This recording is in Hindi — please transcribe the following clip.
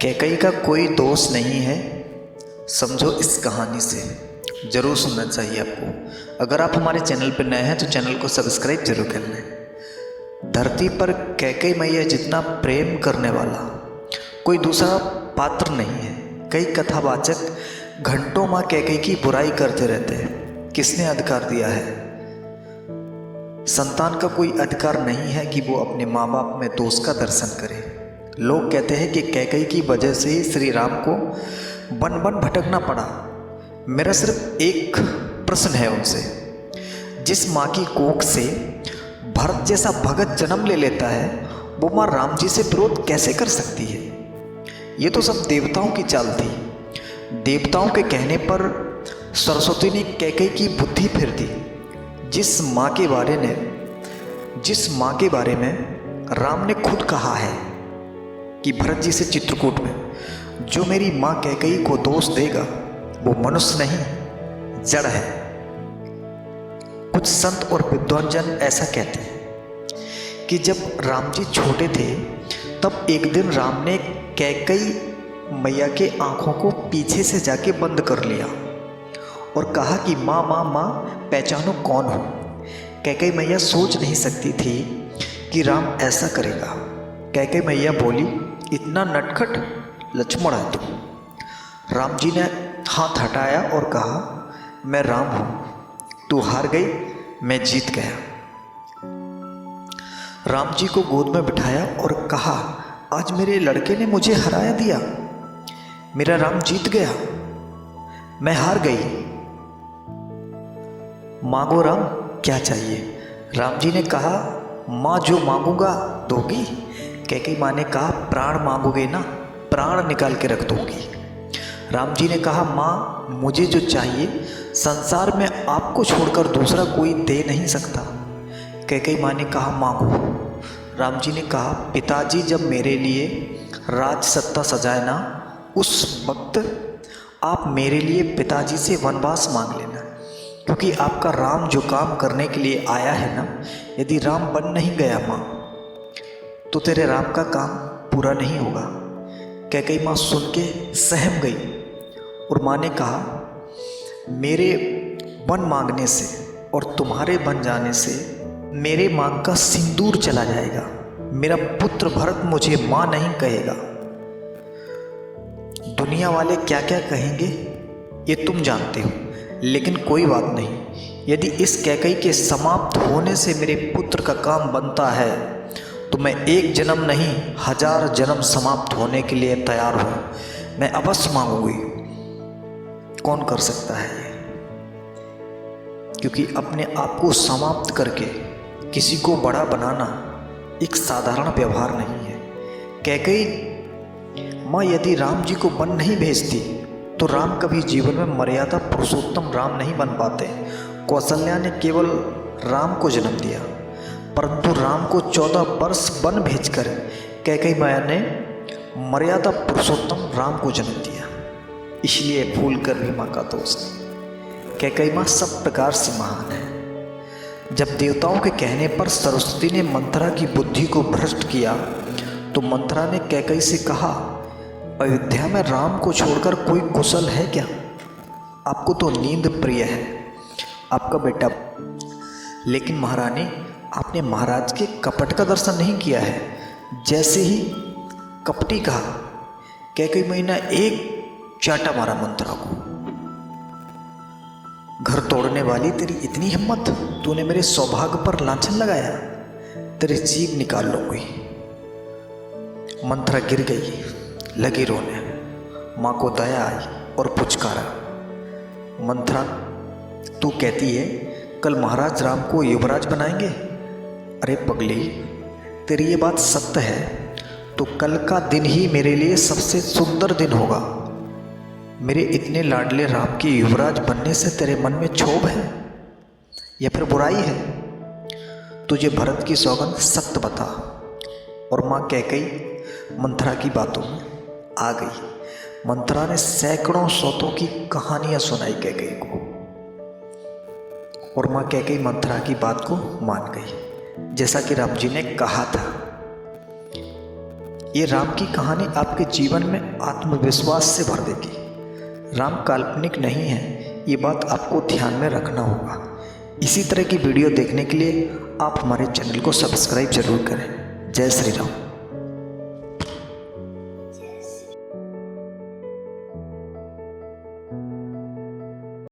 कैकई का कोई दोष नहीं है, समझो इस कहानी से। ज़रूर सुनना चाहिए आपको। अगर आप हमारे चैनल पर नए हैं तो चैनल को सब्सक्राइब जरूर कर लें। धरती पर कैकई मैया जितना प्रेम करने वाला कोई दूसरा पात्र नहीं है। कई कथावाचक घंटों माँ कैकई की बुराई करते रहते हैं। किसने अधिकार दिया है? संतान का कोई अधिकार नहीं है कि वो अपने माँ बाप में दोष का दर्शन करे। लोग कहते हैं कि कैकई की वजह से ही श्री राम को वन वन भटकना पड़ा। मेरा सिर्फ एक प्रश्न है उनसे, जिस माँ की कोख से भरत जैसा भगत जन्म ले लेता है, वो माँ राम जी से विरोध कैसे कर सकती है? ये तो सब देवताओं की चाल थी। देवताओं के कहने पर सरस्वती ने कैकई की बुद्धि फेर दी। जिस माँ के बारे में राम ने खुद कहा है कि भरत जी से चित्रकूट में, जो मेरी माँ कैकई को दोष देगा वो मनुष्य नहीं, जड़ है। कुछ संत और विद्वान जन ऐसा कहते हैं कि जब राम जी छोटे थे तब एक दिन राम ने कैकई मैया के आंखों को पीछे से जाके बंद कर लिया और कहा कि माँ माँ माँ पहचानो कौन हो। कैकई मैया सोच नहीं सकती थी कि राम ऐसा करेगा। कैकई मैया बोली, इतना नटखट लक्ष्मण है तू। राम जी ने हाथ हटाया और कहा, मैं राम हूँ, तू हार गई, मैं जीत गया। राम जी को गोद में बिठाया और कहा, आज मेरे लड़के ने मुझे हराया दिया, मेरा राम जीत गया, मैं हार गई। मांगो राम, क्या चाहिए? राम जी ने कहा, माँ जो मांगूंगा दोगी। कैकई माँ ने कहा, प्राण मांगोगे ना, प्राण निकाल के रख दूंगी। राम जी ने कहा, माँ मुझे जो चाहिए संसार में आपको छोड़कर दूसरा कोई दे नहीं सकता। कैकई माँ ने कहा, मांगो। राम जी ने कहा, पिताजी जब मेरे लिए राज सत्ता सजाए ना, उस वक्त आप मेरे लिए पिताजी से वनवास मांग लेना, क्योंकि आपका राम जो काम करने के लिए आया है ना, यदि राम बन नहीं गया माँ, तो तेरे राम का काम पूरा नहीं होगा। कैकई माँ सुन के सहम गई और माँ ने कहा, मेरे वन मांगने से और तुम्हारे बन जाने से मेरे मांग का सिंदूर चला जाएगा। मेरा पुत्र भरत मुझे माँ नहीं कहेगा। दुनिया वाले क्या क्या कहेंगे ये तुम जानते हो, लेकिन कोई बात नहीं। यदि इस कैकई के समाप्त होने से मेरे पुत्र का काम बनता है तो मैं एक जन्म नहीं 1000 जन्म समाप्त होने के लिए तैयार हूँ। मैं अवश्य मांगूंगी। कौन कर सकता है ये? क्योंकि अपने आप को समाप्त करके किसी को बड़ा बनाना एक साधारण व्यवहार नहीं है। कैकई माँ यदि राम जी को वन नहीं भेजती तो राम कभी जीवन में मर्यादा पुरुषोत्तम राम नहीं बन पाते। कौशल्या ने केवल राम को जन्म दिया, परंतु राम को 14 वर्ष वन भेजकर कैकई माया ने मर्यादा पुरुषोत्तम राम को जन्म दिया। इसलिए भूल कर भी माँ का दोष नहीं। कैकई माँ सब प्रकार से महान है। जब देवताओं के कहने पर सरस्वती ने मंथरा की बुद्धि को भ्रष्ट किया तो मंथरा ने कैकई से कहा, अयोध्या में राम को छोड़कर कोई कुशल है क्या? आपको तो नींद प्रिय है आपका बेटा, लेकिन महारानी आपने महाराज के कपट का दर्शन नहीं किया है। जैसे ही कपटी कहा, कैकई मैया ने एक चाटा मारा मंथरा को। घर तोड़ने वाली, तेरी इतनी हिम्मत, तूने मेरे सौभाग्य पर लांछन लगाया, तेरी जीभ निकाल लूंगी। मंथरा गिर गई, लगी रोने। माँ को दया आई और पुचकारा, मंथरा तू कहती है कल महाराज राम को युवराज बनाएंगे? अरे पगली, तेरी ये बात सत्य है तो कल का दिन ही मेरे लिए सबसे सुंदर दिन होगा। मेरे इतने लाडले राम के युवराज बनने से तेरे मन में क्षोभ है या फिर बुराई है? तुझे भरत की सौगंध सत्य बता। और माँ कैकई मंथरा की बातों में आ गई। मंथरा ने सैकड़ों सौतों की कहानियां सुनाई कैकई को और माँ कैकई मंथरा की बात को मान गई, जैसा कि राम जी ने कहा था। ये राम की कहानी आपके जीवन में आत्मविश्वास से भर देगी। राम काल्पनिक नहीं है, ये बात आपको ध्यान में रखना होगा। इसी तरह की वीडियो देखने के लिए आप हमारे चैनल को सब्सक्राइब जरूर करें। जय श्री राम।